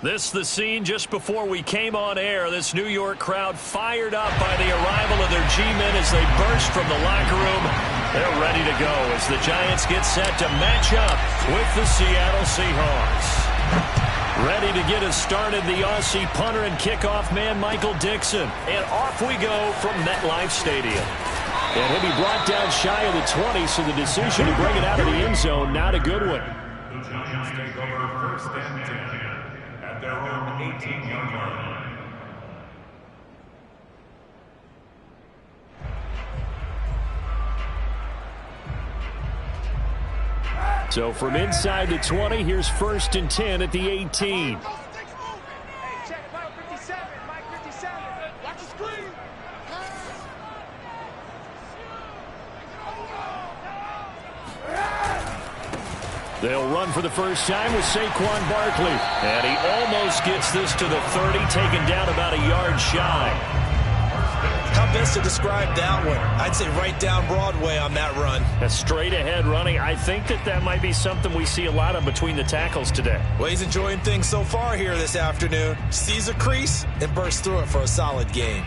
This the scene just before we came on air. This New York crowd fired up by the arrival of their G-men as they burst from the locker room. They're ready to go as the Giants get set to match up with the Seattle Seahawks. Ready to get us started, the Aussie punter and kickoff man, Michael Dixon. And off we go from MetLife Stadium. And he'll be brought down shy of the 20, so the decision to bring it out of the end zone, not a good one. The Giants take over 1st and 10 at their own 18-yard line. So from inside the 20, here's 1st and 10 at the 18. They'll run for the first time with Saquon Barkley. And he almost gets this to the 30, taken down about a yard shy. How best to describe that one? I'd say right down Broadway on that run. A straight ahead running. I think that might be something we see a lot of between the tackles today. Well, he's enjoying things so far here this afternoon. Sees a crease and bursts through it for a solid gain.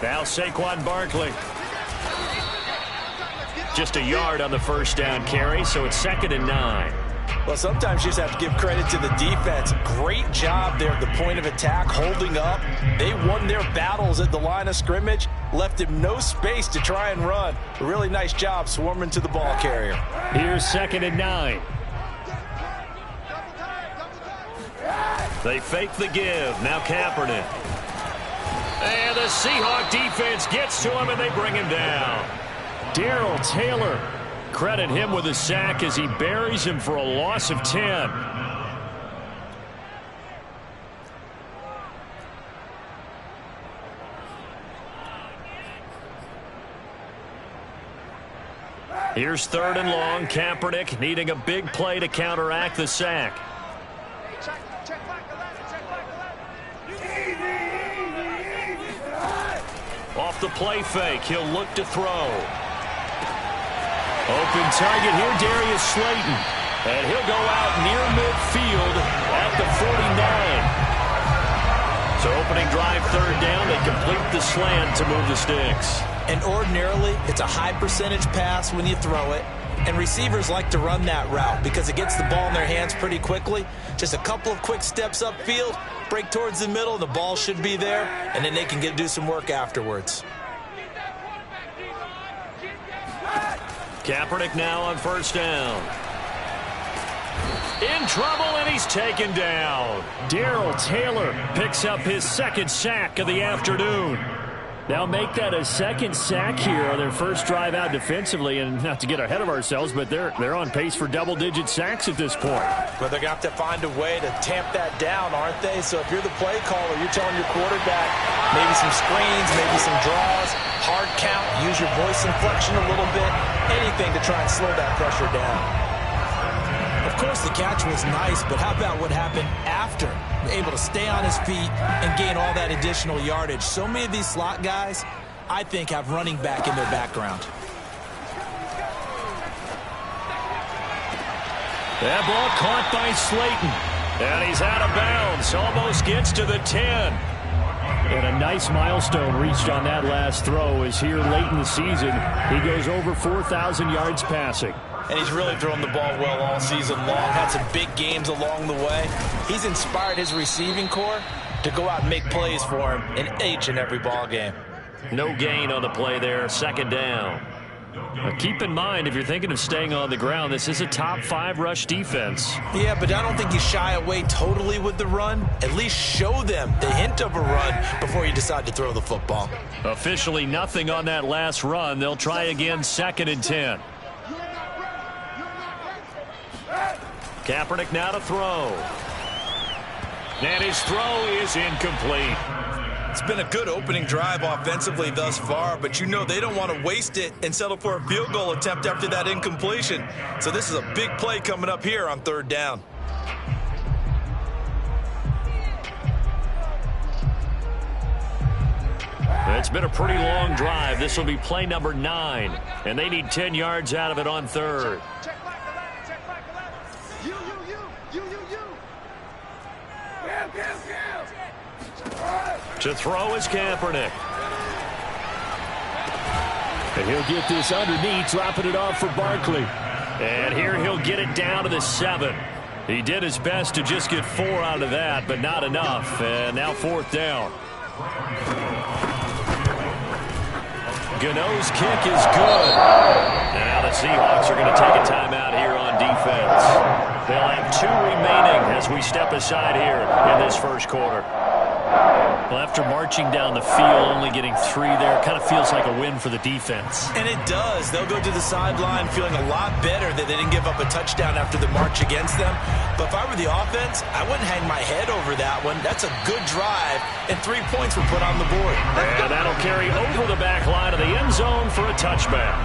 Now Saquon Barkley. Just a yard on the first down carry, so it's 2nd and 9. Well, sometimes you just have to give credit to the defense. Great job there at the point of attack, holding up. They won their battles at the line of scrimmage, left him no space to try and run. A really nice job swarming to the ball carrier. Here's 2nd and 9. They fake the give. Now Kaepernick. And the Seahawk defense gets to him, and they bring him down. Darrell Taylor. Credit him with a sack as he buries him for a loss of 10. Here's 3rd and long. Kaepernick needing a big play to counteract the sack. Off the play fake, he'll look to throw. Open target here, Darius Slayton. And he'll go out near midfield at the 49. So opening drive, 3rd down, they complete the slant to move the sticks. And ordinarily, it's a high percentage pass when you throw it. And receivers like to run that route because it gets the ball in their hands pretty quickly. Just a couple of quick steps upfield, break towards the middle, the ball should be there, and then they can do some work afterwards. Kaepernick now on 1st down. In trouble, and he's taken down. Darrell Taylor picks up his 2nd sack of the afternoon. They'll make that a 2nd sack here on their first drive out defensively, and not to get ahead of ourselves, but they're on pace for double-digit sacks at this point. But they're going to have to find a way to tamp that down, aren't they? So if you're the play caller, you're telling your quarterback maybe some screens, maybe some draws, hard count, use your voice inflection a little bit, anything to try and slow that pressure down. Of course, the catch was nice, but how about what happened after? Able to stay on his feet and gain all that additional yardage. So many of these slot guys, I think, have running back in their background. That ball caught by Slayton. And he's out of bounds. Almost gets to the 10. And a nice milestone reached on that last throw as here late in the season, he goes over 4,000 yards passing. And he's really thrown the ball well all season long. Had some big games along the way. He's inspired his receiving corps to go out and make plays for him in each and every ball game. No gain on the play there. 2nd down. Now keep in mind, if you're thinking of staying on the ground, this is a top 5 rush defense. Yeah, but I don't think you shy away totally with the run. At least show them the hint of a run before you decide to throw the football. Officially nothing on that last run. They'll try again, 2nd and 10. Kaepernick now to throw. And his throw is incomplete. It's been a good opening drive offensively thus far, but you know they don't want to waste it and settle for a field goal attempt after that incompletion. So this is a big play coming up here on 3rd down. It's been a pretty long drive. This will be play number 9, and they need 10 yards out of it on third. To throw is Kaepernick. And he'll get this underneath, dropping it off for Barkley. And here he'll get it down to the 7. He did his best to just get 4 out of that, but not enough. And now 4th down. Gano's kick is good. Now the Seahawks are going to take a timeout here on defense. They'll have 2 remaining as we step aside here in this first quarter. Well, after marching down the field, only getting 3 there, kind of feels like a win for the defense. And it does. They'll go to the sideline feeling a lot better that they didn't give up a touchdown after the march against them. But if I were the offense, I wouldn't hang my head over that one. That's a good drive, and 3 points were put on the board. And that'll carry over the back line of the end zone for a touchback.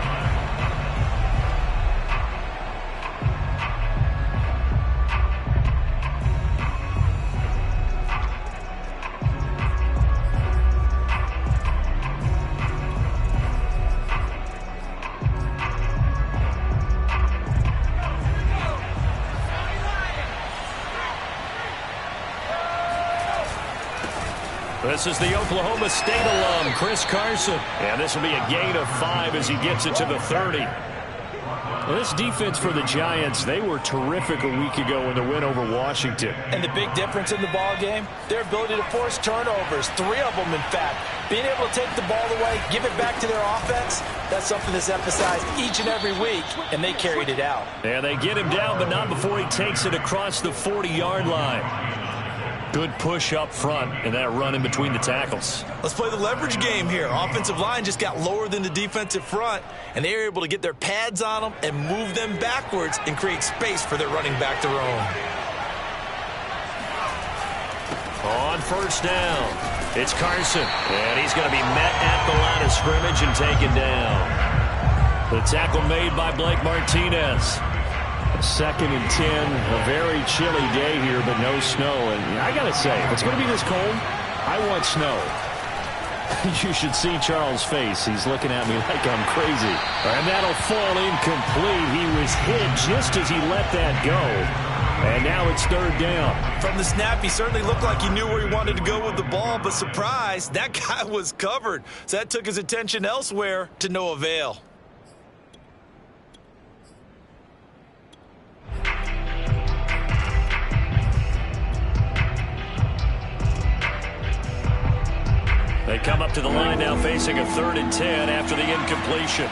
This is the Oklahoma State alum, Chris Carson. And this will be a gain of 5 as he gets it to the 30. Well, this defense for the Giants, they were terrific a week ago in the win over Washington. And the big difference in the ball game, their ability to force turnovers, 3 of them in fact. Being able to take the ball away, give it back to their offense, that's something that's emphasized each and every week, and they carried it out. And they get him down, but not before he takes it across the 40-yard line. Good push up front, and that run in between the tackles. Let's play the leverage game here. Offensive line just got lower than the defensive front, and they were able to get their pads on them and move them backwards and create space for their running back to roam. On first down, it's Carson, and he's going to be met at the line of scrimmage and taken down. The tackle made by Blake Martinez. 2nd and 10, a very chilly day here, but no snow. And I got to say, if it's going to be this cold, I want snow. You should see Charles' face. He's looking at me like I'm crazy. And that'll fall incomplete. He was hit just as he let that go. And now it's 3rd down. From the snap, he certainly looked like he knew where he wanted to go with the ball, but surprise, that guy was covered. So that took his attention elsewhere to no avail. They come up to the line now facing a 3rd and 10 after the incompletion.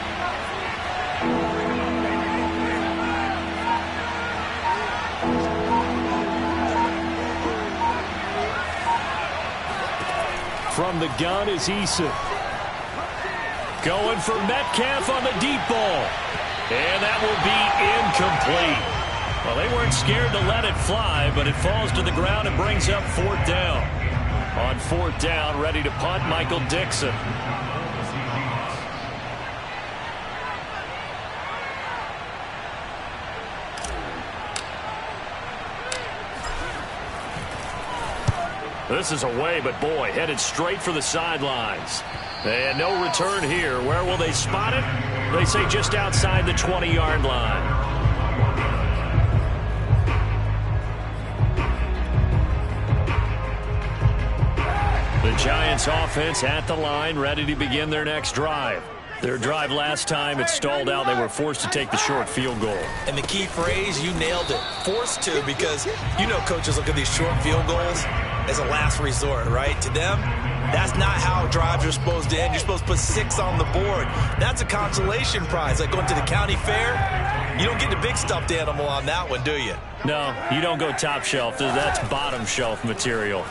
From the gun is Eason. Going for Metcalf on the deep ball. And that will be incomplete. Well, they weren't scared to let it fly, but it falls to the ground and brings up 4th down. On 4th down, ready to punt, Michael Dixon. This is away, but boy, headed straight for the sidelines. And no return here. Where will they spot it? They say just outside the 20-yard line. The Giants offense at the line, ready to begin their next drive. Their drive last time, it stalled out. They were forced to take the short field goal. And the key phrase, you nailed it, forced to, because you know coaches look at these short field goals as a last resort, right? To them, that's not how drives are supposed to end. You're supposed to put 6 on the board. That's a consolation prize. Like going to the county fair, you don't get the big stuffed animal on that one, do you? No, you don't go top shelf. That's bottom shelf material.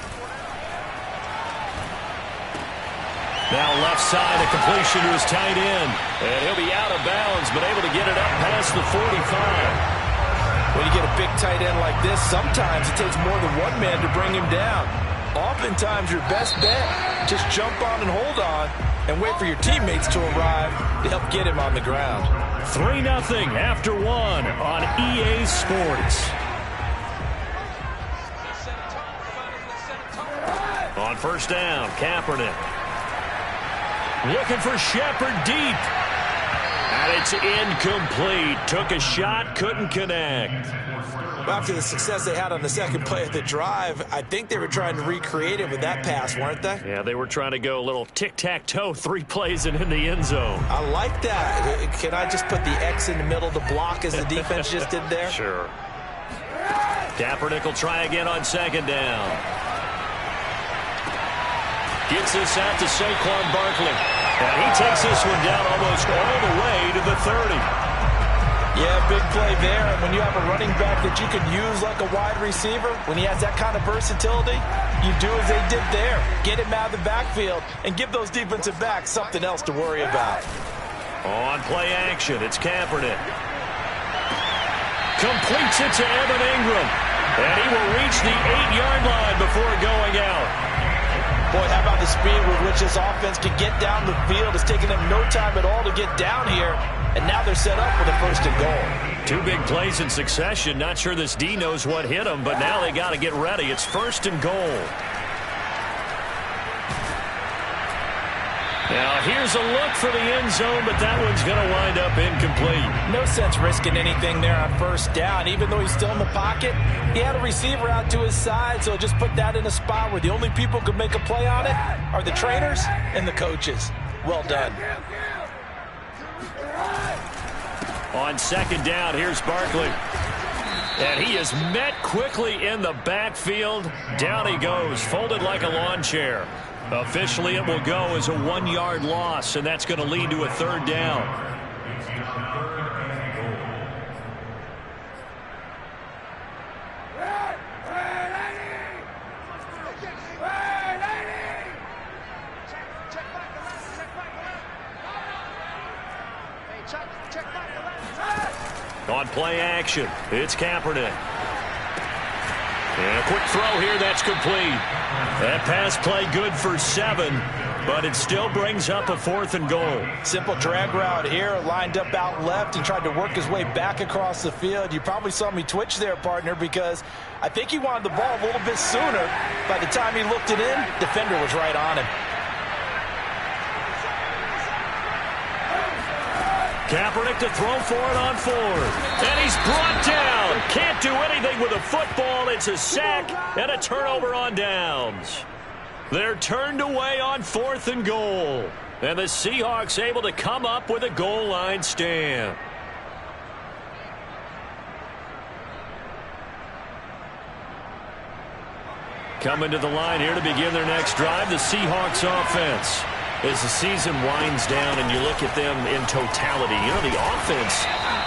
Now left side, a completion to his tight end. And he'll be out of bounds, but able to get it up past the 45. When you get a big tight end like this, sometimes it takes more than one man to bring him down. Oftentimes, your best bet, just jump on and hold on and wait for your teammates to arrive to help get him on the ground. 3-0 after 1 on EA Sports. On first down, Kaepernick. Looking for Shepard deep. And it's incomplete. Took a shot, couldn't connect. After the success they had on the second play of the drive, I think they were trying to recreate it with that pass, weren't they? Yeah, they were trying to go a little tic-tac-toe, 3 plays and in the end zone. I like that. Can I just put the X in the middle to block as the defense just did there? Sure. Kaepernick will try again on second down. Gets this out to Saquon Barkley. And he takes this one down almost all the way to the 30. Yeah, big play there. And when you have a running back that you can use like a wide receiver, when he has that kind of versatility, you do as they did there. Get him out of the backfield and give those defensive backs something else to worry about. On play action, it's Kaepernick. Completes it to Evan Ingram. And he will reach the 8-yard line before going out. Boy, how about the speed with which this offense can get down the field? It's taken them no time at all to get down here. And now they're set up for the 1st and goal. 2 big plays in succession. Not sure this D knows what hit them, but now they got to get ready. It's 1st and goal. Now here's a look for the end zone, but that one's going to wind up incomplete. No sense risking anything there on 1st down. Even though he's still in the pocket, he had a receiver out to his side, so just put that in a spot where the only people who could make a play on it are the trainers and the coaches. Well done. On 2nd down, here's Barkley. And he is met quickly in the backfield. Down he goes, folded like a lawn chair. Officially, it will go as a 1-yard loss, and that's going to lead to a 3rd down. On play action, it's Kaepernick. And a quick throw here, that's complete. That pass play good for 7, but it still brings up a 4th and goal. Simple drag route here, lined up out left and tried to work his way back across the field. You probably saw me twitch there, partner, because I think he wanted the ball a little bit sooner. By the time he looked it in, defender was right on him. Kaepernick to throw for it on 4th. And he's brought down. Can't do anything with a football. It's a sack and a turnover on downs. They're turned away on 4th and goal. And the Seahawks able to come up with a goal line stand. Coming to the line here to begin their next drive, the Seahawks offense. As the season winds down and you look at them in totality, you know, the offense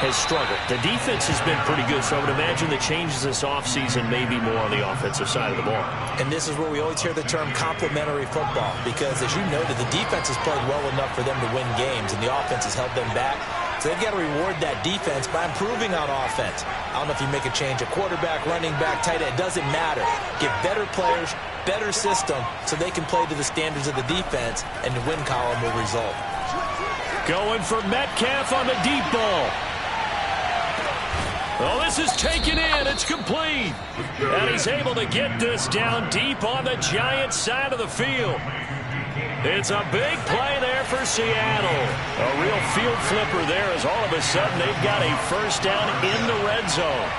has struggled. The defense has been pretty good, so I would imagine the changes this offseason may be more on the offensive side of the ball. And this is where we always hear the term complementary football, because as you noted, the defense has played well enough for them to win games, and the offense has held them back. So they've got to reward that defense by improving on offense. I don't know if you make a change, a quarterback, running back, tight end, it doesn't matter. Get better players, better system, so they can play to the standards of the defense, and the win column will result. Going for Metcalf on the deep ball. Oh, this is taken in. It's complete. And he's able to get this down deep on the Giants side of the field. It's a big play there for Seattle. A real field flipper there, as all of a sudden they've got a 1st down in the red zone.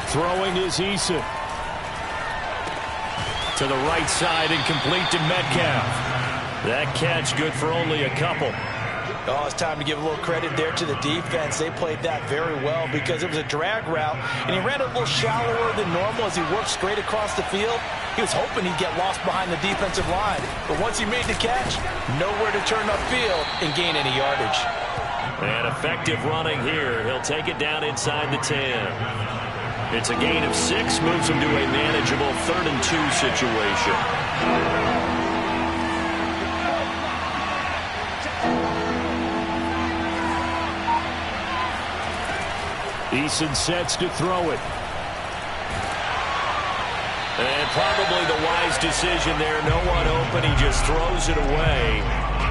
Throwing is Eason. To the right side and complete to Metcalf. That catch good for only a couple. Oh, it's time to give a little credit there to the defense. They played that very well because it was a drag route, and he ran a little shallower than normal as he worked straight across the field. He was hoping he'd get lost behind the defensive line, but once he made the catch, nowhere to turn upfield and gain any yardage. And effective running here. He'll take it down inside the 10. It's a gain of 6, moves him to a manageable 3rd and 2 situation. Eason sets to throw it. And probably the wise decision there. No one open. He just throws it away.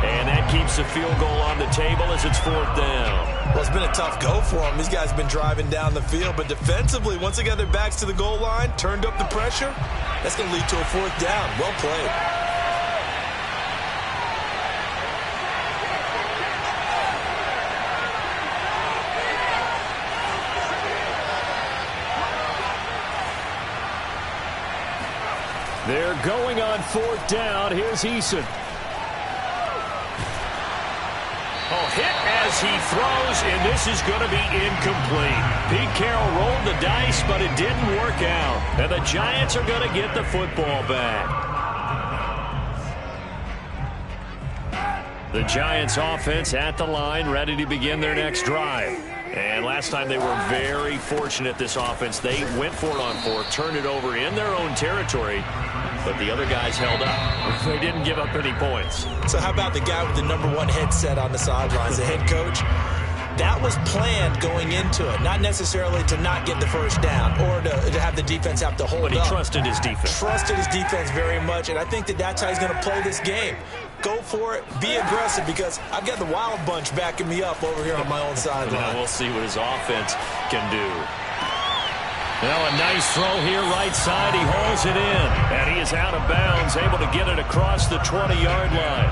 And that keeps the field goal on the table as it's 4th down. Well, it's been a tough go for them. These guys have been driving down the field. But defensively, once they got their backs to the goal line, turned up the pressure, that's going to lead to a 4th down. Well played. They're going on 4th down. Here's Eason. Oh, hit as he throws, and this is going to be incomplete. Pete Carroll rolled the dice, but it didn't work out. And the Giants are going to get the football back. The Giants offense at the line, ready to begin their next drive. And last time they were very fortunate, this offense. They went for it on 4th, turned it over in their own territory, but the other guys held up. They didn't give up any points. So how about the guy with the #1 headset on the sidelines, the head coach? That was planned going into it, not necessarily to not get the first down or to have the defense have to hold up. But he trusted his defense. Trusted his defense very much, and I think that's how he's going to play this game. Go for it, be aggressive, because I've got the wild bunch backing me up over here on my own sideline. We'll see what his offense can do. Now a nice throw here, right side. He hauls it in, and he is out of bounds, able to get it across the 20-yard line.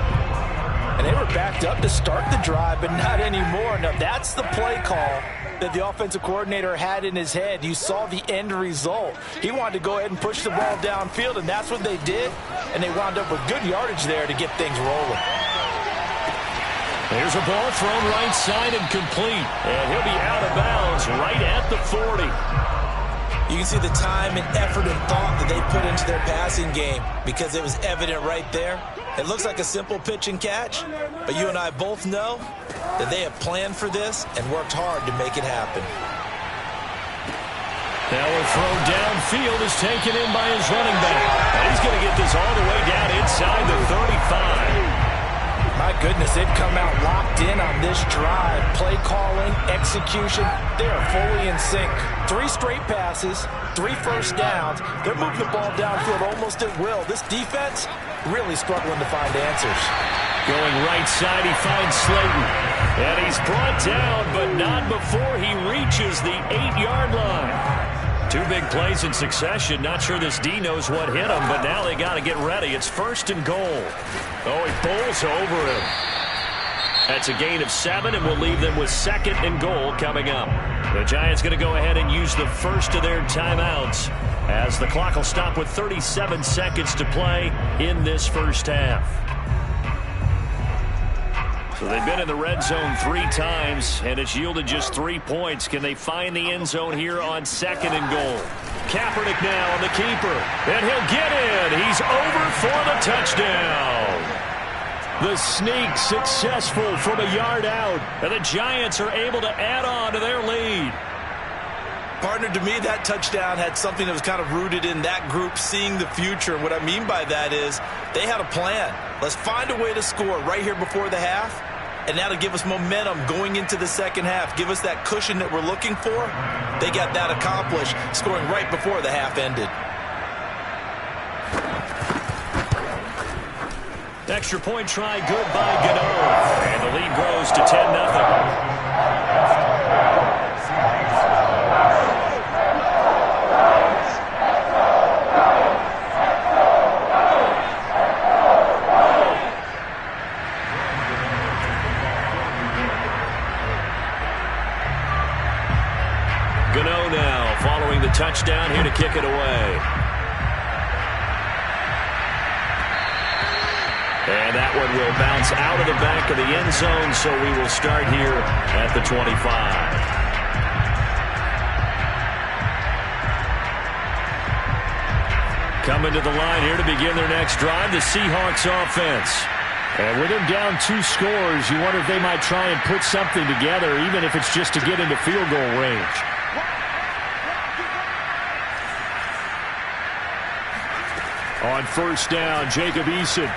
And they were backed up to start the drive, but not anymore. Now, that's the play call that the offensive coordinator had in his head. You saw the end result. He wanted to go ahead and push the ball downfield, and that's what they did. And they wound up with good yardage there to get things rolling. There's a ball thrown right side and complete. And he'll be out of bounds right at the 40. You can see the time and effort and thought that they put into their passing game because it was evident right there. It looks like a simple pitch and catch, but you and I both know that they have planned for this and worked hard to make it happen. Now a throw downfield is taken in by his running back. And he's going to get this all the way down inside the 35. My goodness, they've come out locked in on this drive. Play calling, execution, they are fully in sync. 3 straight passes, 3 first downs. They're moving the ball downfield almost at will. This defense really struggling to find answers. Going right side, he finds Slayton. And he's brought down, but not before he reaches the 8-yard line. 2 big plays in succession. Not sure this D knows what hit him, but now they got to get ready. It's 1st and goal. Oh, he bowls over him. That's a gain of 7, and we'll leave them with 2nd and goal coming up. The Giants going to go ahead and use the first of their timeouts as the clock will stop with 37 seconds to play in this first half. So they've been in the red zone 3 times, and it's yielded just 3 points. Can they find the end zone here on 2nd and goal? Kaepernick now on the keeper, and he'll get in. He's over for the touchdown. The sneak successful from a yard out, and the Giants are able to add on to their lead. Partner, to me, that touchdown had something that was kind of rooted in that group seeing the future. And what I mean by that is they had a plan. Let's find a way to score right here before the half, and that'll give us momentum going into the second half. Give us that cushion that we're looking for. They got that accomplished, scoring right before the half ended. Extra point try good by Gano. And the lead grows to 10-0. Gano now following the touchdown here to kick it away. And that one will bounce out of the back of the end zone, so we will start here at the 25. Coming to the line here to begin their next drive, the Seahawks offense. And with them down 2 scores, you wonder if they might try and put something together, even if it's just to get into field goal range. On first down, Jacob Eason.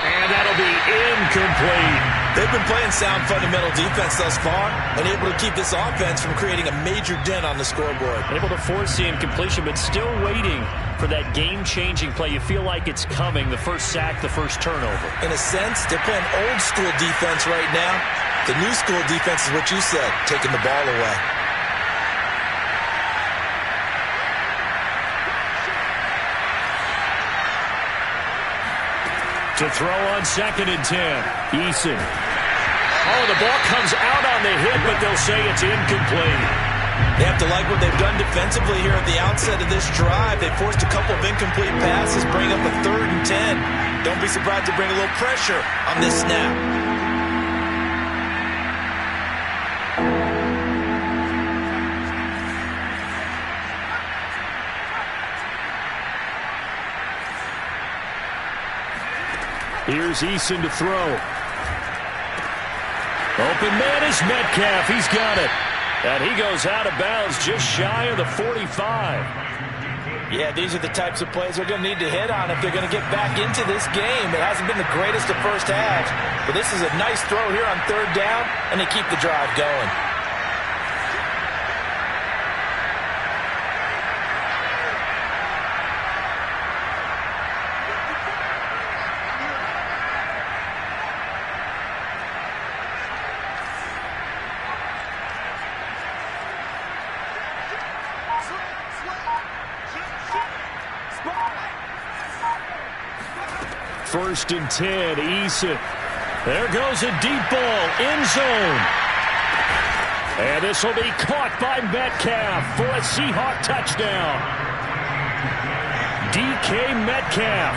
And that'll be incomplete. They've been playing sound fundamental defense thus far and able to keep this offense from creating a major dent on the scoreboard. Able to force the incompletion, but still waiting for that game-changing play. You feel like it's coming, the first sack, the first turnover. In a sense, they're playing old-school defense right now. The new-school defense is what you said, taking the ball away. To throw on 2nd and 10. Eason. Oh, the ball comes out on the hit, but they'll say it's incomplete. They have to like what they've done defensively here at the outset of this drive. They forced a couple of incomplete passes, bring up a 3rd and 10. Don't be surprised to bring a little pressure on this snap. Here's Eason to throw. Open man is Metcalf. He's got it. And he goes out of bounds just shy of the 45. Yeah, these are the types of plays they're going to need to hit on if they're going to get back into this game. It hasn't been the greatest of first halves, but this is a nice throw here on 3rd down, and they keep the drive going. First and 10, Eason. There goes a deep ball, end zone. And this will be caught by Metcalf for a Seahawk touchdown. DK Metcalf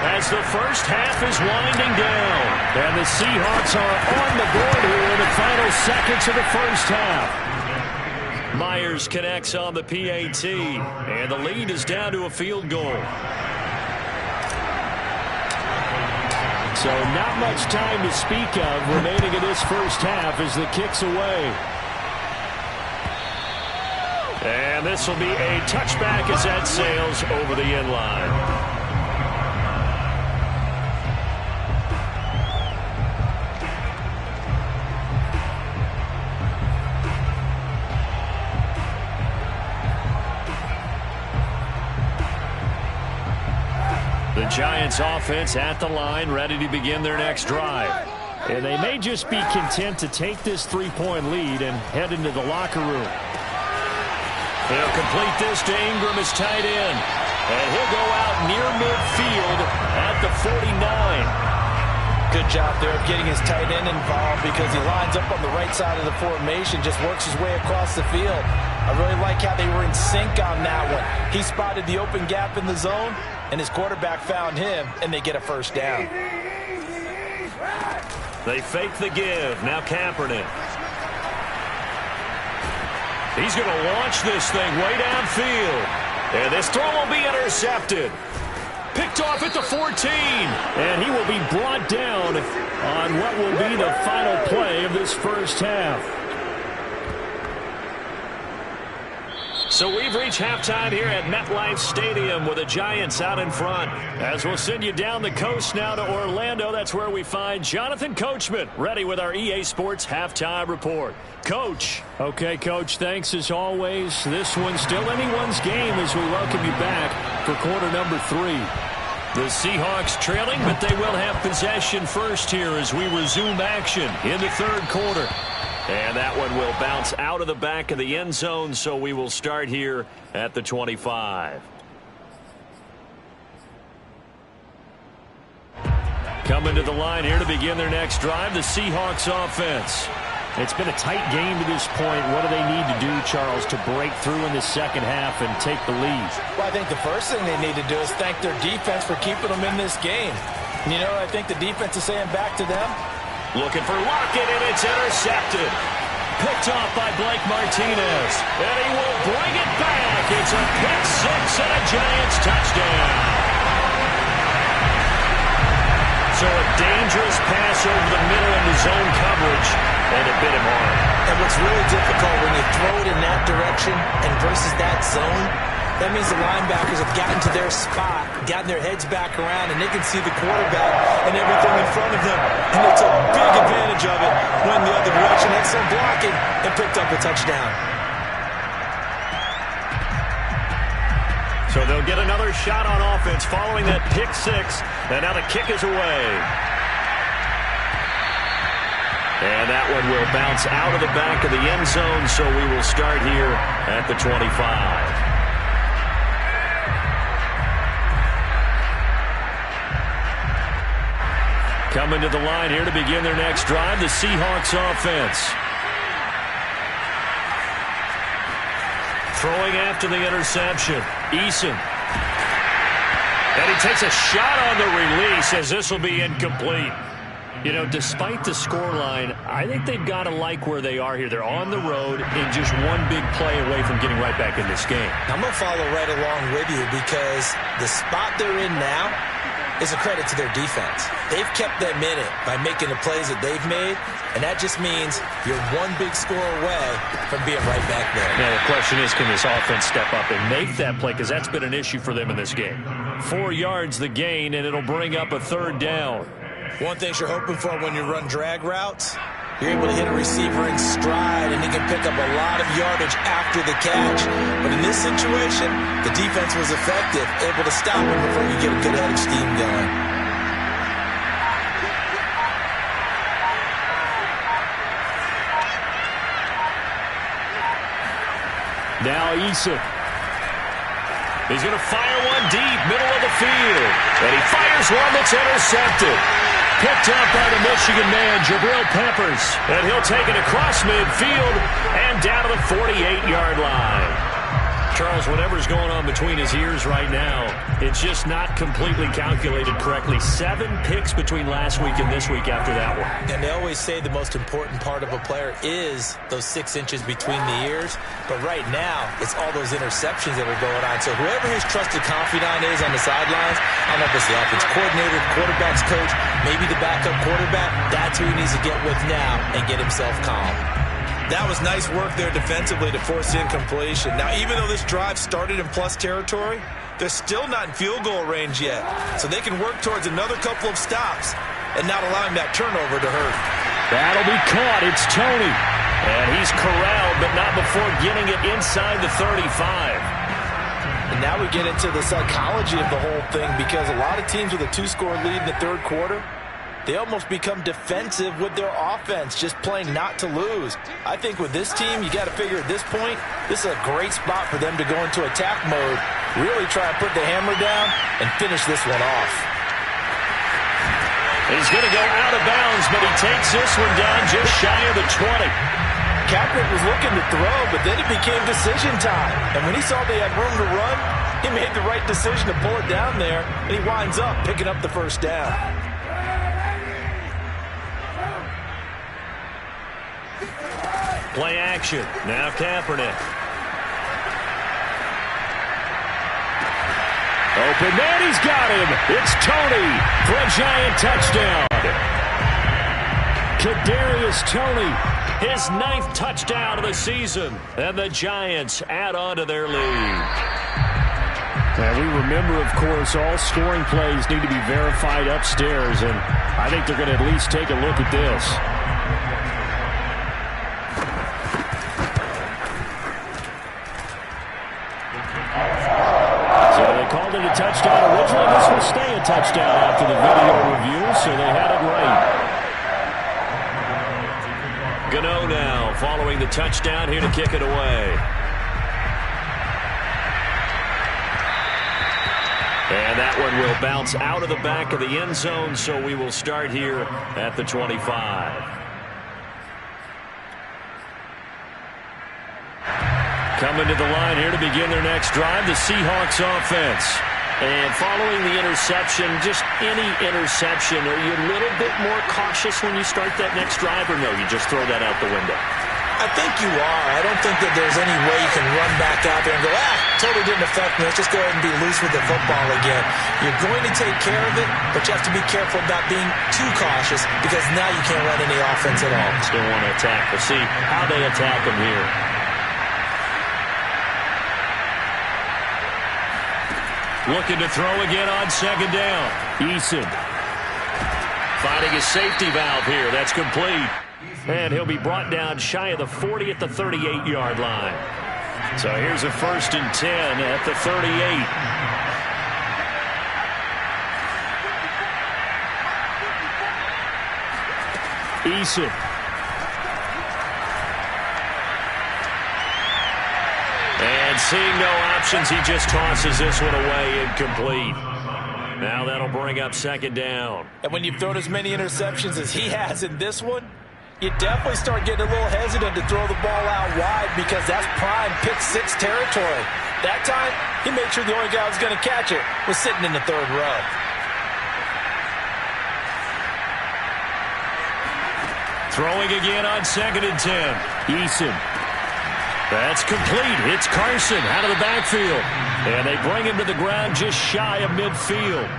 as the first half is winding down. And the Seahawks are on the board here in the final seconds of the first half. Myers connects on the PAT, and the lead is down to a field goal. So not much time to speak of remaining in this first half as the kick's away. And this will be a touchback as that sails over the end line. The Giants offense at the line, ready to begin their next drive. And they may just be content to take this 3-point lead and head into the locker room. They'll complete this to Ingram as tight end. And he'll go out near midfield at the 49. Good job there of getting his tight end involved because he lines up on the right side of the formation, just works his way across the field. I really like how they were in sync on that one. He spotted the open gap in the zone, and his quarterback found him, and they get a first down. They fake the give. Now Kaepernick. He's going to launch this thing way downfield. And this throw will be intercepted. Picked off at the 14. And he will be brought down on what will be the final play of this first half. So we've reached halftime here at MetLife Stadium with the Giants out in front. As we'll send you down the coast now to Orlando, that's where we find Jonathan Coachman ready with our EA Sports Halftime Report. Coach. Okay, Coach, thanks as always. This one's still anyone's game as we welcome you back for quarter number 3. The Seahawks trailing, but they will have possession first here as we resume action in the third quarter. And that one will bounce out of the back of the end zone, so we will start here at the 25. Coming to the line here to begin their next drive, the Seahawks offense. It's been a tight game to this point. What do they need to do, Charles, to break through in the second half and take the lead? Well, I think the first thing they need to do is thank their defense for keeping them in this game. And you know what I think the defense is saying back to them? Looking for Lockett, and it's intercepted. Picked off by Blake Martinez. And he will bring it back. It's a pick six and a Giants touchdown. So a dangerous pass over the middle into zone coverage, and it bit him hard. And what's really difficult when you throw it in that direction and versus that zone, That means the linebackers have gotten to their spot, gotten their heads back around, and they can see the quarterback and everything in front of them. And they took big advantage of it, went the other direction, had some blocking, and picked up a touchdown. So they'll get another shot on offense following that pick six, and now the kick is away. And that one will bounce out of the back of the end zone, so we will start here at the 25. Coming to the line here to begin their next drive, the Seahawks offense. Throwing after the interception, Eason. And he takes a shot on the release as this will be incomplete. You know, despite the scoreline, I think they've got to like where they are here. They're on the road and just one big play away from getting right back in this game. I'm going to follow right along with you because the spot they're in now is a credit to their defense. They've kept them in it by making the plays that they've made, and that just means you're one big score away from being right back there. Now, the question is, can this offense step up and make that play? Because that's been an issue for them in this game. 4 yards the gain, and it'll bring up a third down. One thing you're hoping for when you run drag routes, you're able to hit a receiver in stride, and he can pick up a lot of yardage after the catch. But in this situation, the defense was effective, able to stop him before you get a good head of steam going. Now Eason. He's going to fire one deep, middle of the field. And he fires one that's intercepted. Picked up by the Michigan man, Jabril Peppers. And he'll take it across midfield and down to the 48-yard line. Charles, whatever's going on between his ears right now, it's just not completely calculated correctly. 7 picks between last week and this week after that one. And they always say the most important part of a player is those 6 inches between the ears. But right now, it's all those interceptions that are going on. So whoever his trusted confidant is on the sidelines, I don't know if it's the offense coordinator, quarterback's coach, maybe the backup quarterback, that's who he needs to get with now and get himself calm. That was nice work there defensively to force incompletion. Now, even though this drive started in plus territory, they're still not in field goal range yet. So they can work towards another couple of stops and not allowing that turnover to hurt. That'll be caught. It's Tony. And he's corralled, but not before getting it inside the 35. And now we get into the psychology of the whole thing because a lot of teams with a 2-score lead in the third quarter, they almost become defensive with their offense, just playing not to lose. I think with this team, you got to figure at this point, this is a great spot for them to go into attack mode, really try to put the hammer down and finish this one off. He's going to go out of bounds, but he takes this one down just shy of the 20. Kaepernick was looking to throw, but then it became decision time. And when he saw they had room to run, he made the right decision to pull it down there, and he winds up picking up the first down. Play action. Now Kaepernick. Open man, he's got him. It's Tony for a Giant touchdown. Kadarius Toney, his 9th touchdown of the season. And the Giants add on to their lead. And we remember, of course, all scoring plays need to be verified upstairs. And I think they're going to at least take a look at this. Called it a touchdown originally. This will stay a touchdown after the video review, so they had it right. Gano now following the touchdown here to kick it away. And that one will bounce out of the back of the end zone, so we will start here at the 25. Coming to the line here to begin their next drive, the Seahawks offense. And following the interception, just any interception, are you a little bit more cautious when you start that next drive, or no, you just throw that out the window? I think you are. I don't think that there's any way you can run back out there and go, totally didn't affect me. Let's just go ahead and be loose with the football again. You're going to take care of it, but you have to be careful about being too cautious because now you can't run any offense at all. Still want to attack. We'll see how they attack them here. Looking to throw again on second down. Eason. Finding his safety valve here. That's complete. And he'll be brought down shy of the 40 at the 38-yard line. So here's a 1st and 10 at the 38. Eason. And seeing no options, he just tosses this one away, incomplete. Now that'll bring up second down. And when you've thrown as many interceptions as he has in this one, you definitely start getting a little hesitant to throw the ball out wide because that's prime pick six territory. That time, he made sure the only guy who was going to catch it was sitting in the third row. Throwing again on 2nd and 10. Eason. That's complete. It's Carson out of the backfield. And they bring him to the ground just shy of midfield.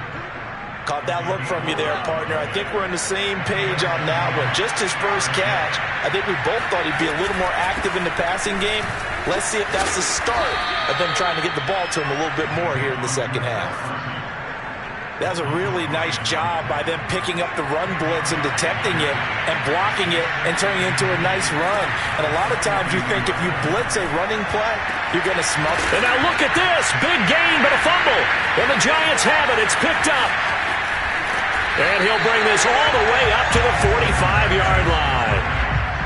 Caught that look from you there, partner. I think we're on the same page on that one. Just his first catch, I think we both thought he'd be a little more active in the passing game. Let's see if that's the start of them trying to get the ball to him a little bit more here in the second half. That was a really nice job by them picking up the run blitz and detecting it and blocking it and turning it into a nice run. And a lot of times you think if you blitz a running play, you're going to smother it. And now look at this. Big gain, but a fumble. And the Giants have it. It's picked up. And he'll bring this all the way up to the 45-yard line.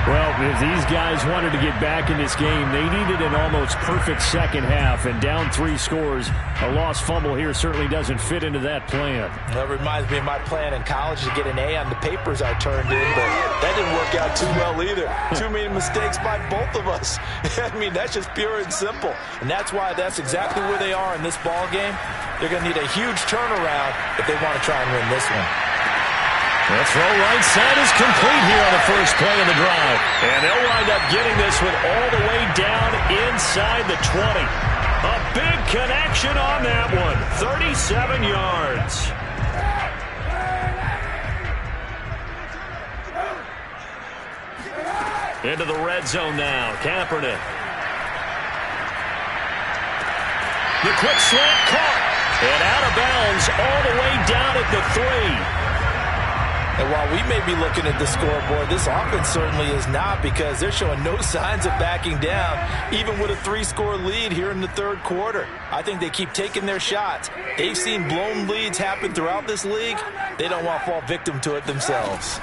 Well, if these guys wanted to get back in this game, they needed an almost perfect second half, and down 3 scores. A lost fumble here certainly doesn't fit into that plan. That reminds me of my plan in college to get an A on the papers I turned in, but that didn't work out too well either. Too many mistakes by both of us. I mean, that's just pure and simple. And that's why that's exactly where they are in this ball game. They're going to need a huge turnaround if they want to try and win this one. The throw right side is complete here on the first play of the drive. And they'll wind up getting this one all the way down inside the 20. A big connection on that one. 37 yards. Into the red zone now. Kaepernick. The quick slant caught. And out of bounds all the way down at the 3. And while we may be looking at the scoreboard, this offense certainly is not because they're showing no signs of backing down, even with a 3-score lead here in the third quarter. I think they keep taking their shots. They've seen blown leads happen throughout this league. They don't want to fall victim to it themselves.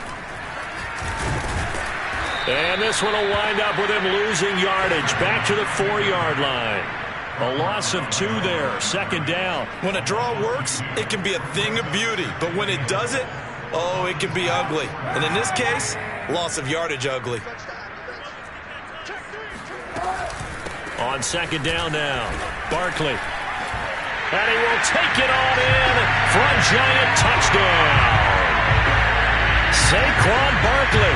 And this one will wind up with him losing yardage back to the 4-yard line. A loss of 2 there, second down. When a draw works, it can be a thing of beauty. But when it doesn't, oh, it can be ugly. And in this case, loss of yardage ugly. On second down now, Barkley. And he will take it on in for a Giant touchdown. Saquon Barkley,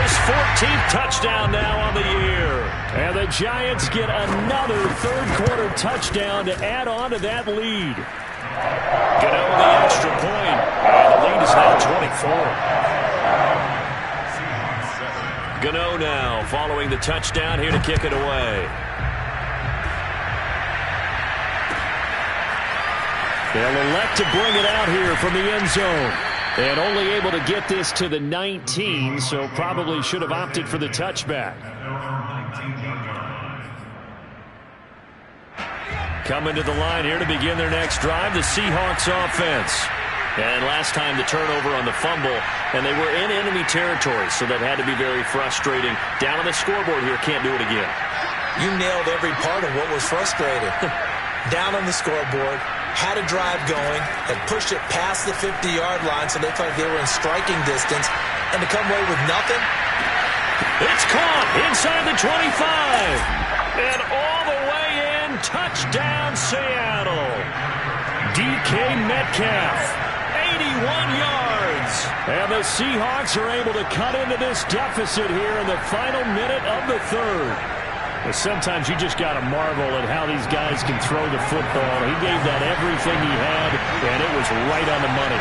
his 14th touchdown now on the year. And the Giants get another third-quarter touchdown to add on to that lead. Gano the extra point, and the lead is now 24. Gano now following the touchdown here to kick it away. They'll elect to bring it out here from the end zone. And only able to get this to the 19, so probably should have opted for the touchback. Coming to the line here to begin their next drive, the Seahawks offense. And last time the turnover on the fumble, and they were in enemy territory, so that had to be very frustrating. Down on the scoreboard here, can't do it again. You nailed every part of what was frustrating. Down on the scoreboard, had a drive going, had pushed it past the 50-yard line so they felt like they were in striking distance, and to come away with nothing? It's caught inside the 25. And all the way in, touchdown Seattle. DK Metcalf, 81 yards. And the Seahawks are able to cut into this deficit here in the final minute of the third. Well, sometimes you just got to marvel at how these guys can throw the football. He gave that everything he had, and it was right on the money.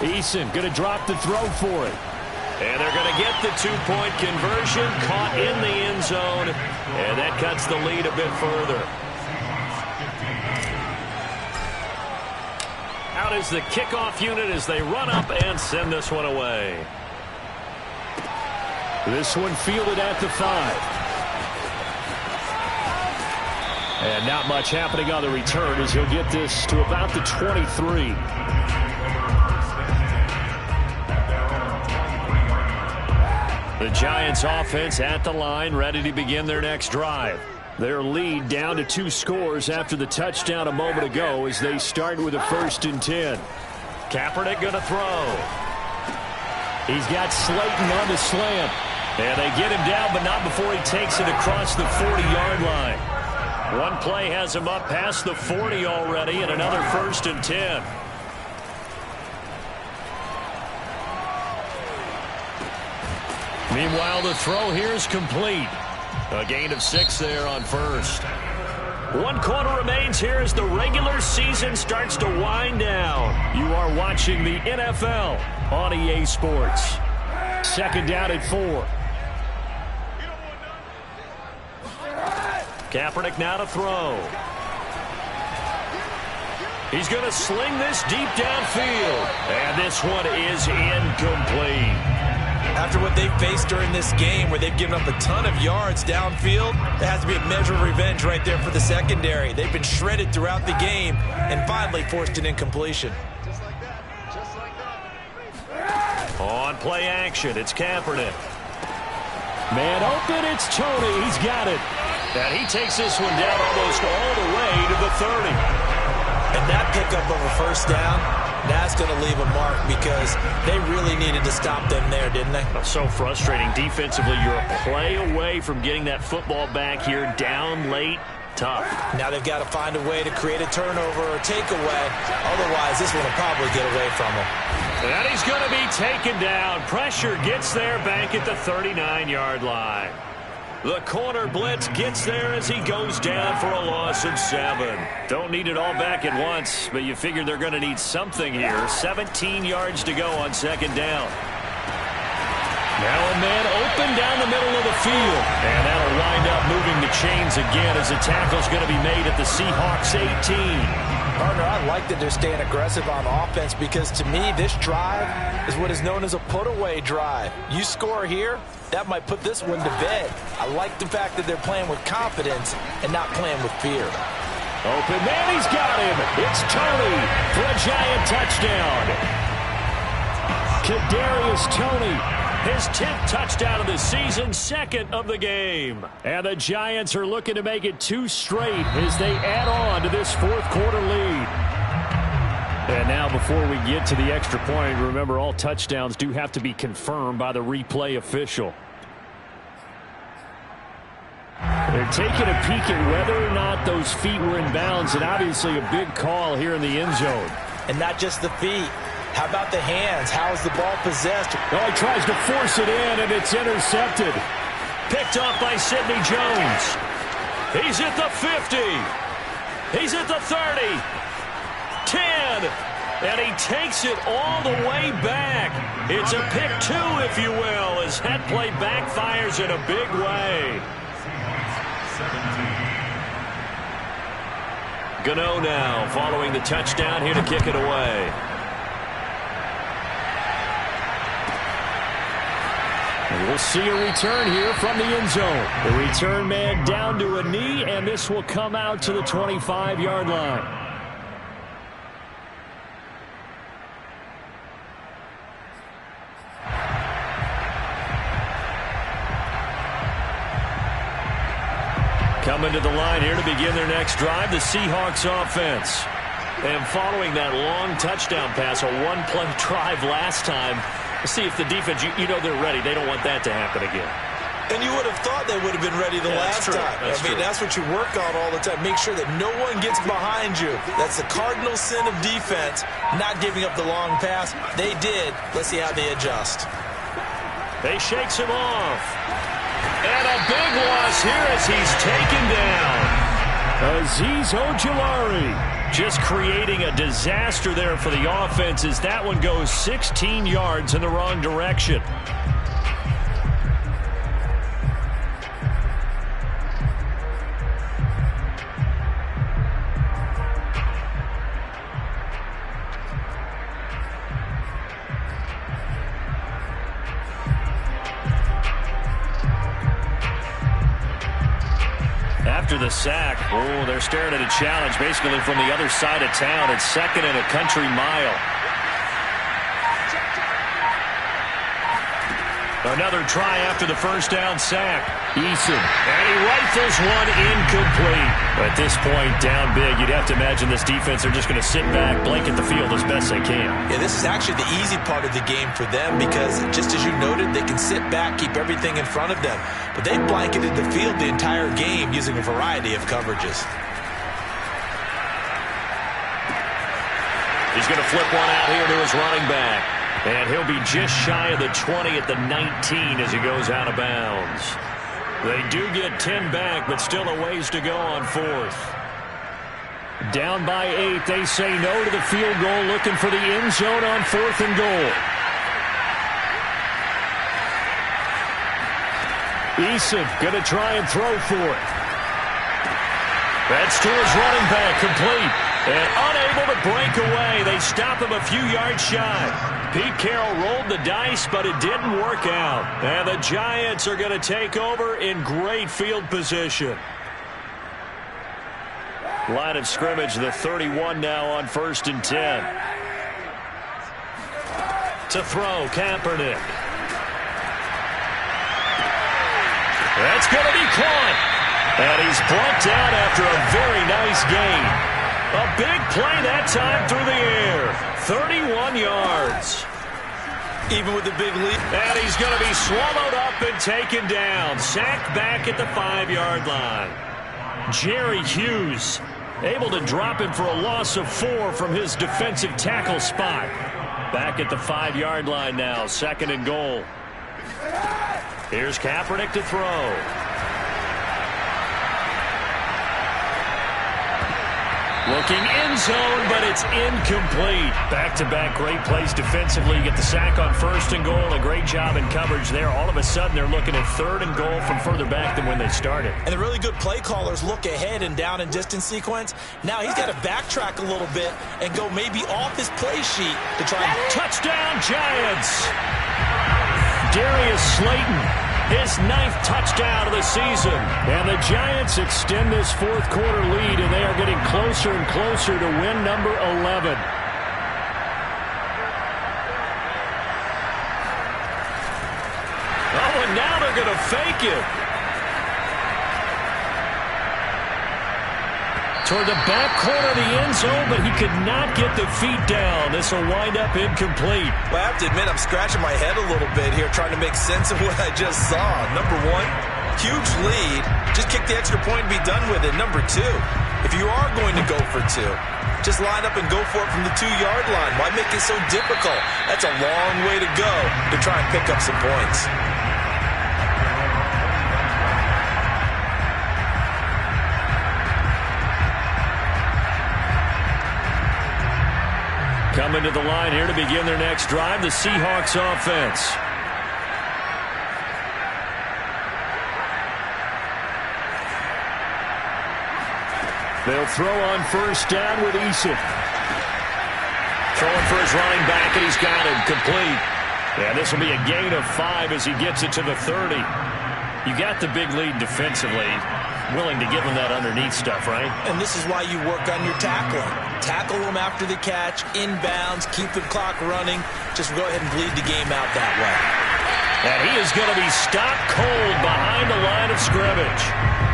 Eason going to drop the throw for it. And they're going to get the two-point conversion, caught in the end zone, and that cuts the lead a bit further. Out is the kickoff unit as they run up and send this one away. This one fielded at the 5. And not much happening on the return as he'll get this to about the 23. The Giants offense at the line, ready to begin their next drive. Their lead down to 2 scores after the touchdown a moment ago as they start with a 1st and 10. Kaepernick going to throw. He's got Slayton on the slant. And they get him down, but not before he takes it across the 40-yard line. One play has him up past the 40 already, and another 1st and 10. Meanwhile, the throw here is complete. A gain of 6 there on 1st. 1 quarter remains here as the regular season starts to wind down. You are watching the NFL on EA Sports. 2nd down at 4. Kaepernick now to throw. He's going to sling this deep downfield. And this one is incomplete. After what they've faced during this game where they've given up a ton of yards downfield, there has to be a measure of revenge right there for the secondary. They've been shredded throughout the game and finally forced an incompletion. On play action, it's Kaepernick. Man open, it's Tony. He's got it. And he takes this one down almost all the way to the 30. And that pickup of a 1st down, that's going to leave a mark because they really needed to stop them there, didn't they? So frustrating. Defensively, you're a play away from getting that football back here down late. Tough. Now they've got to find a way to create a turnover or takeaway. Otherwise, this one will probably get away from them. And he's going to be taken down. Pressure gets there back at the 39-yard line. The corner blitz gets there as he goes down for a loss of 7. Don't need it all back at once, but you figure they're going to need something here. 17 yards to go on 2nd down. Now a man open down the middle of the field. And that'll wind up moving the chains again as the tackle's going to be made at the Seahawks 18. Partner, I like that they're staying aggressive on offense because to me, this drive is what is known as a put-away drive. You score here, that might put this one to bed. I like the fact that they're playing with confidence and not playing with fear. Open man, he's got him. It's Tony for a Giant touchdown. Kadarius Toney. His 10th touchdown of the season, 2nd of the game. And the Giants are looking to make it 2 straight as they add on to this 4th quarter lead. And now before we get to the extra point, remember all touchdowns do have to be confirmed by the replay official. They're taking a peek at whether or not those feet were in bounds, and obviously a big call here in the end zone. And not just the feet. How about the hands? How is the ball possessed? Oh, he tries to force it in, and it's intercepted. Picked off by Sidney Jones. He's at the 50. He's at the 30. 10. And he takes it all the way back. It's a pick 2, if you will, as that play backfires in a big way. Gano now following the touchdown here to kick it away. And we'll see a return here from the end zone. The return man down to a knee, and this will come out to the 25-yard line. Coming to the line here to begin their next drive, the Seahawks offense. And following that long touchdown pass, a one-play drive last time, see if the defense, you know they're ready. They don't want that to happen again. And you would have thought they would have been ready the last time. That's what you work on all the time. Make sure that no one gets behind you. That's the cardinal sin of defense, not giving up the long pass. They did. Let's see how they adjust. They shakes him off. And a big loss here as he's taken down. Azeez Ojulari just creating a disaster there for the offense as that one goes 16 yards in the wrong direction. After the sack, they're staring at a challenge basically from the other side of town. It's 2nd and a country mile. Another try after the first down sack. Eason. And he rifles one incomplete. At this point, down big, you'd have to imagine this defense are just going to sit back, blanket the field as best they can. Yeah, this is actually the easy part of the game for them because, just as you noted, they can sit back, keep everything in front of them. But they blanketed the field the entire game using a variety of coverages. He's going to flip one out here to his running back. And he'll be just shy of the 20 at the 19 as he goes out of bounds. They do get 10 back, but still a ways to go on 4th. Down by 8, they say no to the field goal, looking for the end zone on 4th and goal. Eason going to try and throw for it. That's to his running back, complete. And unable to break away. They stop him a few yards shy. Pete Carroll rolled the dice, but it didn't work out. And the Giants are going to take over in great field position. Line of scrimmage, the 31 now on 1st and 10. To throw, Kaepernick. That's going to be caught. And he's brought down after a very nice gain. A big play that time through the air. 31 yards. Even with the big lead. And he's going to be swallowed up and taken down. Sacked back at the 5-yard line. Jerry Hughes able to drop him for a loss of 4 from his defensive tackle spot. Back at the 5-yard line now. 2nd and goal. Here's Kaepernick to throw. Looking end zone, but it's incomplete. Back-to-back great plays defensively. You get the sack on 1st and goal. A great job in coverage there. All of a sudden, they're looking at 3rd and goal from further back than when they started. And the really good play callers look ahead and down and distance sequence. Now he's got to backtrack a little bit and go maybe off his play sheet to try and... Touchdown, Giants! Darius Slayton. His 9th touchdown of the season. And the Giants extend this 4th quarter lead, and they are getting closer and closer to win number 11. Oh, and now they're going to fake it. Toward the back corner of the end zone, but he could not get the feet down. This will wind up incomplete. Well, I have to admit, I'm scratching my head a little bit here trying to make sense of what I just saw. Number 1, huge lead. Just kick the extra point and be done with it. Number 2, if you are going to go for 2, just line up and go for it from the 2-yard line. Why make it so difficult? That's a long way to go to try and pick up some points. Coming to the line here to begin their next drive, the Seahawks offense. They'll throw on 1st down with Eason. Throwing for his running back, and he's got him complete. Yeah, this will be a gain of 5 as he gets it to the 30. You got the big lead defensively. Willing to give him that underneath stuff, right? And this is why you work on your tackling. Tackle them after the catch, inbounds, keep the clock running. Just go ahead and bleed the game out that way. And he is going to be stopped cold behind the line of scrimmage.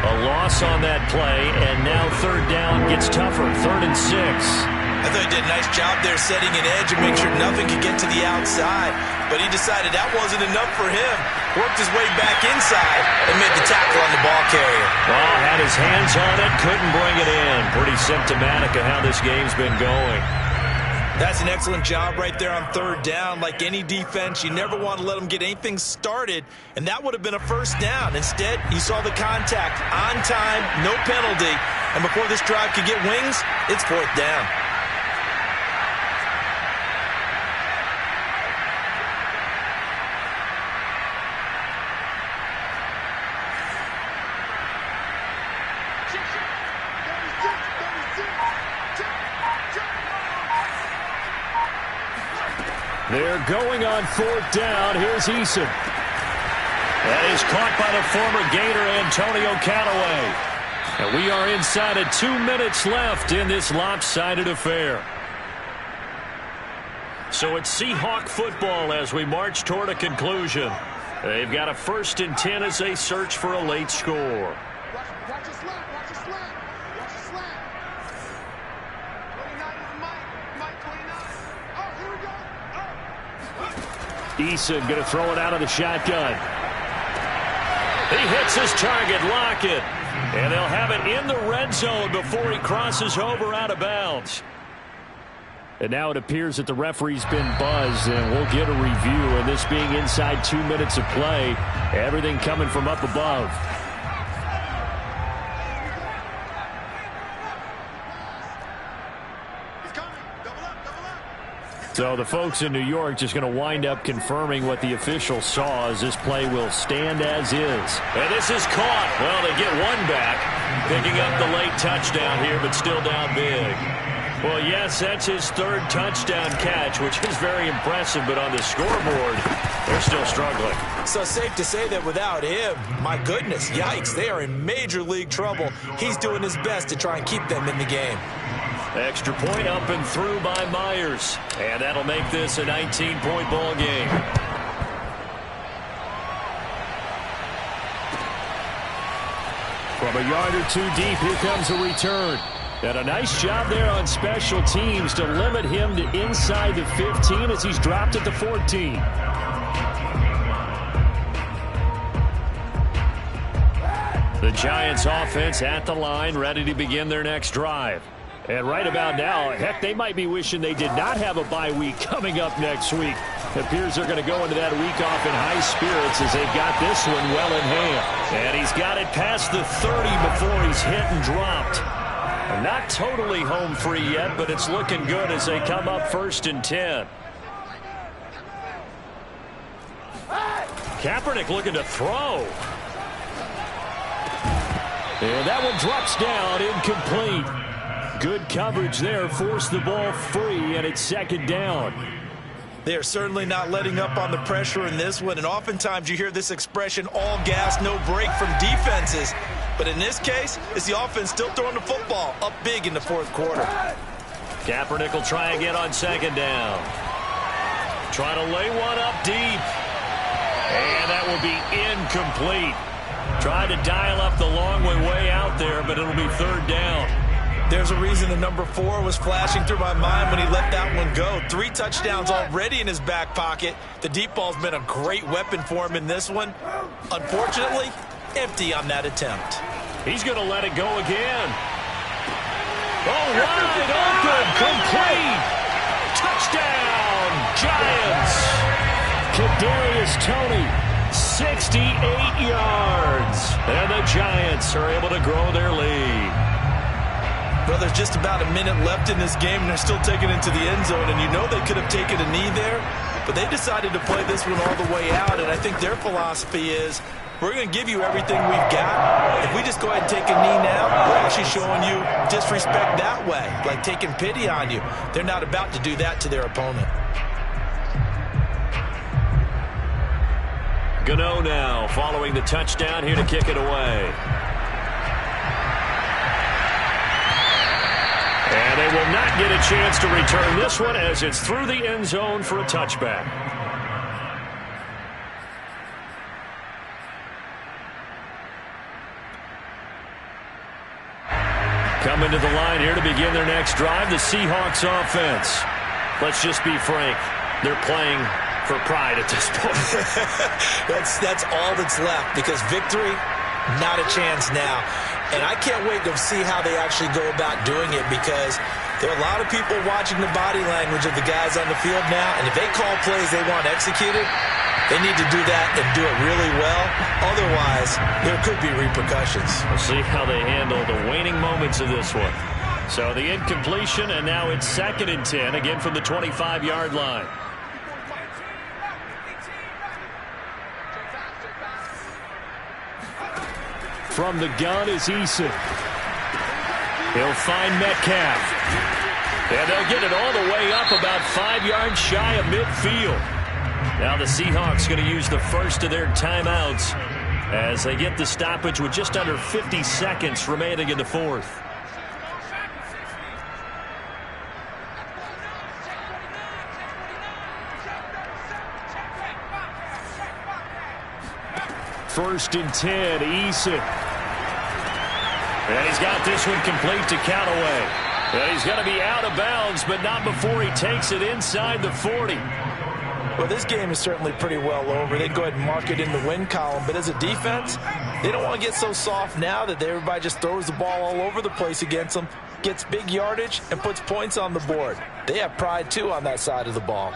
A loss on that play, and now 3rd down gets tougher. 3rd and 6. I thought he did a nice job there setting an edge and make sure nothing could get to the outside. But he decided that wasn't enough for him. Worked his way back inside and made the tackle on the ball carrier. Oh, had his hands on it, couldn't bring it in. Pretty symptomatic of how this game's been going. That's an excellent job right there on third down. Like any defense, you never want to let them get anything started, and that would have been a first down. Instead, you saw the contact on time, no penalty, and before this drive could get wings, it's fourth down. They're going on fourth down. Here's Eason. That is caught by the former Gator Antonio Callaway. And we are inside of 2 minutes left in this lopsided affair. So it's Seahawk football as we march toward a conclusion. They've got a 1st and 10 as they search for a late score. Watch the slant. Watch the slant. Watch the slant. 29 is Mike 29. Oh, here we go. Eason going to throw it out of the shotgun. He hits his target, Lockett. And they'll have it in the red zone before he crosses over out of bounds. And now it appears that the referee's been buzzed, and we'll get a review. And this being inside 2 minutes of play, everything coming from up above. So the folks in New York just going to wind up confirming what the official saw, as this play will stand as is. And this is caught. Well, they get one back, picking up the late touchdown here, but still down big. Well, yes, that's his 3rd touchdown catch, which is very impressive, but on the scoreboard, they're still struggling. So safe to say that without him, my goodness, yikes, they are in major league trouble. He's doing his best to try and keep them in the game. Extra point up and through by Myers. And that'll make this a 19-point ball game. From a yard or two deep, here comes a return. And a nice job there on special teams to limit him to inside the 15 as he's dropped at the 14. The Giants offense at the line, ready to begin their next drive. And right about now, heck, they might be wishing they did not have a bye week coming up next week. It appears they're going to go into that week off in high spirits as they've got this one well in hand. And he's got it past the 30 before he's hit and dropped. Not totally home free yet, but it's looking good as they come up 1st and 10. Kaepernick looking to throw. And that one drops down, incomplete. Good coverage there, forced the ball free, and it's 2nd down. They are certainly not letting up on the pressure in this one, and oftentimes you hear this expression, all gas, no break from defenses. But in this case, it's the offense still throwing the football up big in the 4th quarter. Kaepernick will try again on 2nd down. Try to lay one up deep. And that will be incomplete. Tried to dial up the long way out there, but it'll be 3rd down. There's a reason the number 4 was flashing through my mind when he let that one go. 3 touchdowns already in his back pocket. The deep ball's been a great weapon for him in this one. Unfortunately, empty on that attempt. He's going to let it go again. Oh, wide open, complete. Touchdown, Giants. Kadarius Toney, 68 yards. And the Giants are able to grow their lead. Well, there's just about a minute left in this game, and they're still taking it to the end zone. And you know they could have taken a knee there, but they decided to play this one all the way out. And I think their philosophy is, we're going to give you everything we've got. If we just go ahead and take a knee now, we're actually showing you disrespect that way, like taking pity on you. They're not about to do that to their opponent. Gano now following the touchdown here to kick it away. And they will not get a chance to return this one as it's through the end zone for a touchback. Coming to the line here to begin their next drive, the Seahawks offense. Let's just be frank. They're playing for pride at this point. That's all that's left, because victory, not a chance now. And I can't wait to see how they actually go about doing it, because There are a lot of people watching the body language of the guys on the field now, and if they call plays they want executed, they need to do that and do it really well. Otherwise, there could be repercussions. We'll see how they handle the waning moments of this one. So the incompletion, and now it's 2nd and 10, again from the 25-yard line. From the gun is Eason. He'll find Metcalf. And they'll get it all the way up about 5 yards shy of midfield. Now the Seahawks going to use the first of their timeouts as they get the stoppage with just under 50 seconds remaining in the fourth. First and 10, Eason. And he's got this one complete to Callaway. And he's going to be out of bounds, but not before he takes it inside the 40. Well, this game is certainly pretty well over. They go ahead and mark it in the win column. But as a defense, they don't want to get so soft now that everybody just throws the ball all over the place against them, gets big yardage, and puts points on the board. They have pride, too, on that side of the ball.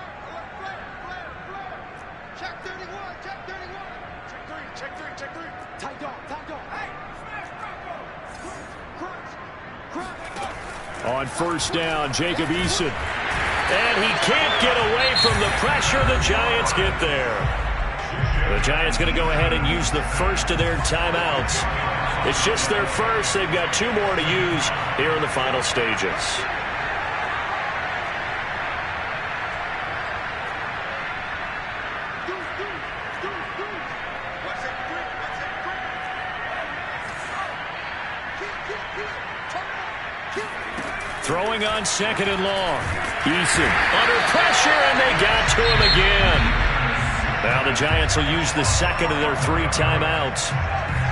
Check 31, check 31. Check 3, check 3. Tight dog, tight dog. Hey, crunch. On first down, Jacob Eason. And he can't get away from the pressure. The Giants get there. The Giants going to go ahead and use the first of their timeouts. It's just their first. They've got 2 more to use here in the final stages. Throwing on 2nd and long. Eason under pressure, and they got to him again. Now the Giants will use the second of their 3 timeouts.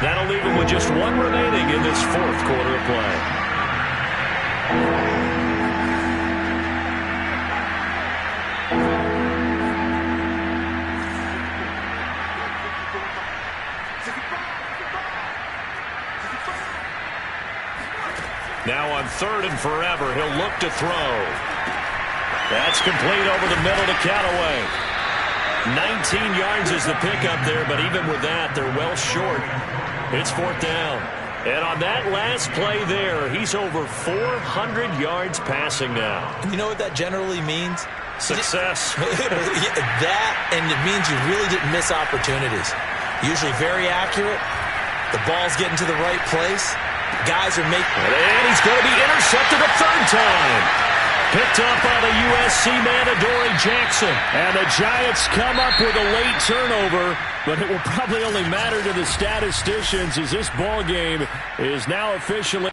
That'll leave them with just 1 remaining in this 4th quarter of play. Now on 3rd and forever, he'll look to throw. That's complete over the middle to Callaway. 19 yards is the pickup there, but even with that, they're well short. It's 4th down. And on that last play there, he's over 400 yards passing now. You know what that generally means? Success. That, and it means you really didn't miss opportunities. Usually very accurate. The ball's getting to the right place. Guys are making... And he's going to be intercepted a 3rd time. Picked up by the USC man, Adoree Jackson. And the Giants come up with a late turnover, but it will probably only matter to the statisticians as this ball game is now officially...